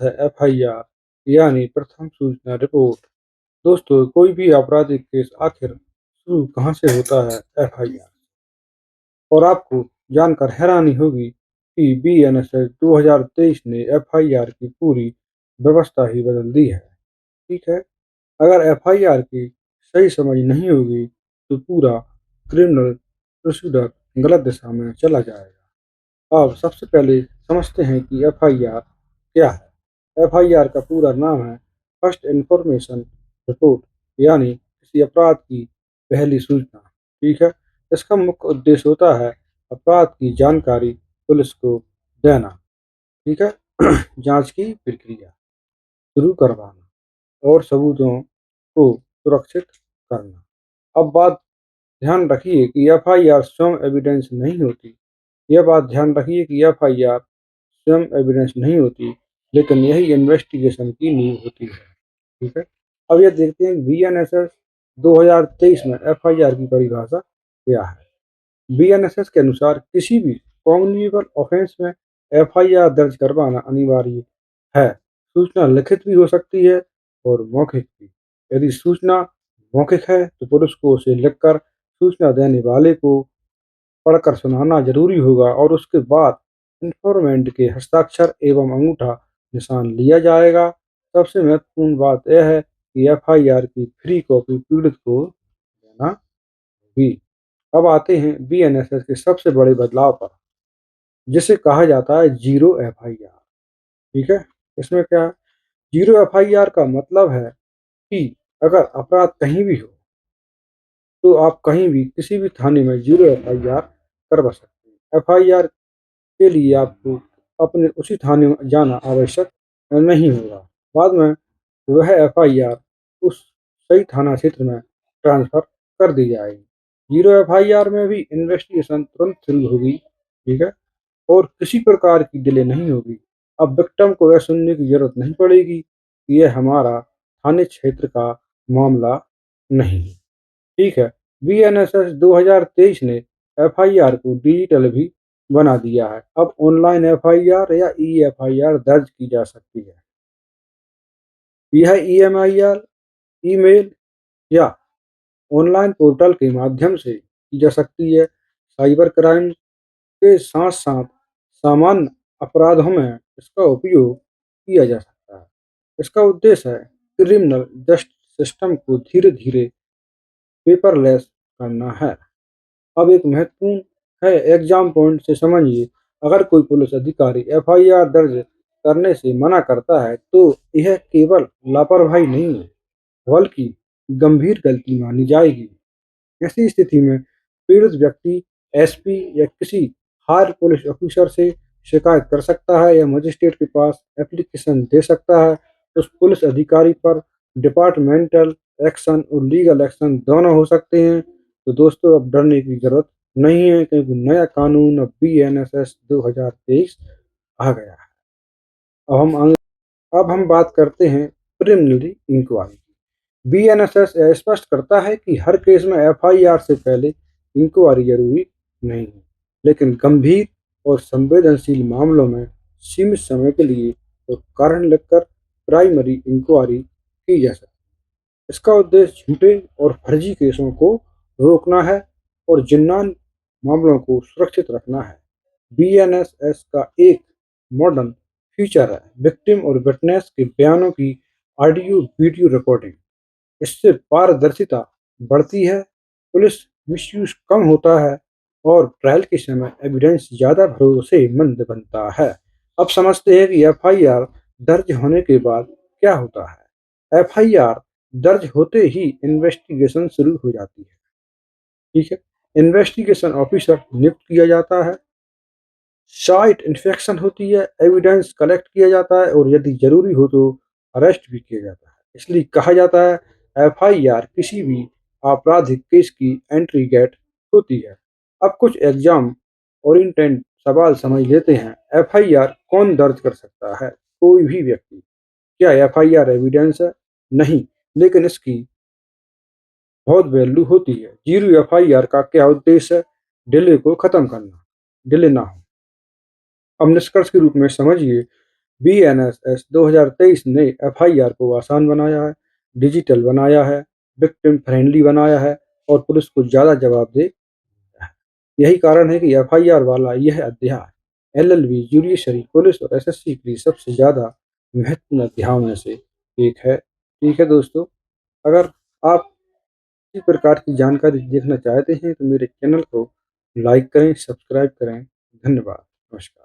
है एफआईआर यानी प्रथम सूचना रिपोर्ट। दोस्तों, कोई भी आपराधिक केस आखिर शुरू कहाँ से होता है? एफआईआर। और आपको जानकर हैरानी होगी कि बीएनएसएस 2023 ने एफआईआर की पूरी व्यवस्था ही बदल दी है। ठीक है, अगर एफआईआर की सही समझ नहीं होगी तो पूरा क्रिमिनल प्रोसीजर गलत दिशा में चला जाएगा। अब सबसे पहले समझते हैं कि एफआईआर क्या है। एफआईआर का पूरा नाम है फर्स्ट इंफॉर्मेशन रिपोर्ट, यानी किसी अपराध की पहली सूचना। ठीक है, इसका मुख्य उद्देश्य होता है अपराध की जानकारी पुलिस को देना। ठीक है, जांच की प्रक्रिया शुरू करवाना और सबूतों को सुरक्षित करना। अब बात ध्यान रखिए कि एफआईआर स्वयं एविडेंस नहीं होती। यह बात ध्यान रखिए कि एफआईआर स्वयं एविडेंस नहीं होती, लेकिन यही इन्वेस्टिगेशन की नींव होती है। ठीक है, अब ये देखते हैं बीएनएसएस 2023 में एफआईआर की परिभाषा क्या है। बीएनएसएस के अनुसार किसी भी कॉग्निटिव ऑफेंस में एफआईआर दर्ज करवाना अनिवार्य है। सूचना लिखित भी हो सकती है और मौखिक भी। यदि सूचना मौखिक है तो पुलिस को उसे लिखकर सूचना देने वाले को पढ़कर सुनाना जरूरी होगा और उसके बाद इन्फॉर्मेंट के हस्ताक्षर एवं अंगूठा निशान लिया जाएगा। सबसे महत्वपूर्ण बात यह है कि एफआईआर की फ्री कॉपी पीड़ित को देना होगी। अब आते हैं बीएनएसएस के सबसे बड़े बदलाव पर, जिसे कहा जाता है जीरो एफआईआर। ठीक है, इसमें क्या है? जीरो एफआईआर का मतलब है कि अगर अपराध कहीं भी हो तो आप कहीं भी किसी भी थाने में जीरो एफआईआर करवा सकते हैं। एफआईआर के लिए आपको अपने उसी थाने में जाना आवश्यक नहीं होगा। बाद में वह एफआईआर उस सही थाना क्षेत्र में ट्रांसफर कर दी जाएगी। जीरो एफआईआर में भी इन्वेस्टिगेशन तुरंत शुरू होगी। ठीक है, और किसी प्रकार की डिले नहीं होगी। अब विक्टिम को यह सुनने की जरूरत नहीं पड़ेगी कि यह हमारा थाने क्षेत्र का मामला नहीं है। ठीक है, बीएनएसएस 2023 ने एफआईआर को डिजिटल भी बना दिया है। अब ऑनलाइन एफआईआर या ई एफआईआर दर्ज की जा सकती है। यह ईएमआईआर, ईमेल या ऑनलाइन पोर्टल के माध्यम से की जा सकती है। साइबर क्राइम के साथ साथ सामान्य अपराधों में इसका उपयोग किया जा सकता है। इसका उद्देश्य है क्रिमिनल जस्टिस सिस्टम को धीरे धीरे पेपरलेस करना है। अब एक महत्वपूर्ण है एग्जाम पॉइंट से समझिए। अगर कोई पुलिस अधिकारी एफआईआर दर्ज करने से मना करता है तो यह केवल लापरवाही नहीं है, बल्कि गंभीर गलती मानी जाएगी। ऐसी स्थिति में पीड़ित व्यक्ति एसपी या किसी हायर पुलिस ऑफिसर से शिकायत कर सकता है या मजिस्ट्रेट के पास एप्लीकेशन दे सकता है। उस पुलिस अधिकारी पर डिपार्टमेंटल एक्शन और लीगल एक्शन दोनों हो सकते हैं। तो दोस्तों, अब डरने की जरूरत नहीं है, क्योंकि नया कानून अब बीएनएसएस 2023 आ गया है। अब हम बात करते हैं प्रिलिमिनरी इंक्वायरी। बीएनएसएस स्पष्ट करता है कि हर केस में एफआईआर से पहले इंक्वायरी जरूरी नहीं है, लेकिन गंभीर और संवेदनशील मामलों में सीमित समय के लिए तो कारण लिखकर प्राइमरी इंक्वायरी की जा सकती है। इसका उद्देश्य झूठे और फर्जी केसों को रोकना है और जिन्नान मामलों को सुरक्षित रखना है। बीएनएसएस का एक मॉडर्न फीचर है विक्टिम और विटनेस के बयानों की ऑडियो वीडियो रिकॉर्डिंग। इससे पारदर्शिता बढ़ती है, पुलिस मिसयूज कम होता है और ट्रायल के समय एविडेंस ज़्यादा भरोसेमंद बनता है। अब समझते हैं कि एफआईआर दर्ज होने के बाद क्या होता है। एफआईआर दर्ज होते ही इन्वेस्टिगेशन शुरू हो जाती है। ठीक है, इन्वेस्टिगेशन ऑफिसर नियुक्त किया जाता है, साइट इंस्पेक्शन होती है, एविडेंस कलेक्ट किया जाता है और यदि जरूरी हो तो अरेस्ट भी किया जाता है। इसलिए कहा जाता है एफआईआर किसी भी आपराधिक केस की एंट्री गेट होती है। अब कुछ एग्जाम ओरिएंटेड सवाल समझ लेते हैं। एफआईआर कौन दर्ज कर सकता है? कोई भी व्यक्ति। क्या एफआईआर एविडेंस है? नहीं, लेकिन इसकी बहुत वैल्यू होती है। जीरो एफआईआर का क्या उद्देश्य है? डिले को खत्म करना, डिले ना हो। अब निष्कर्ष के रूप में समझिए, बीएनएसएस 2023 ने एफआईआर को आसान बनाया है, डिजिटल बनाया है, विक्टिम फ्रेंडली बनाया है और पुलिस को ज़्यादा जवाबदेह है। यही कारण है कि एफआईआर वाला यह अध्याय एलएलबी, जुडिशरी, पुलिस और एसएससी के लिए सबसे ज़्यादा महत्वपूर्ण अध्यायों में से एक है। ठीक है दोस्तों, अगर आप इसी प्रकार की जानकारी देखना चाहते हैं तो मेरे चैनल को लाइक करें, सब्सक्राइब करें। धन्यवाद। नमस्कार।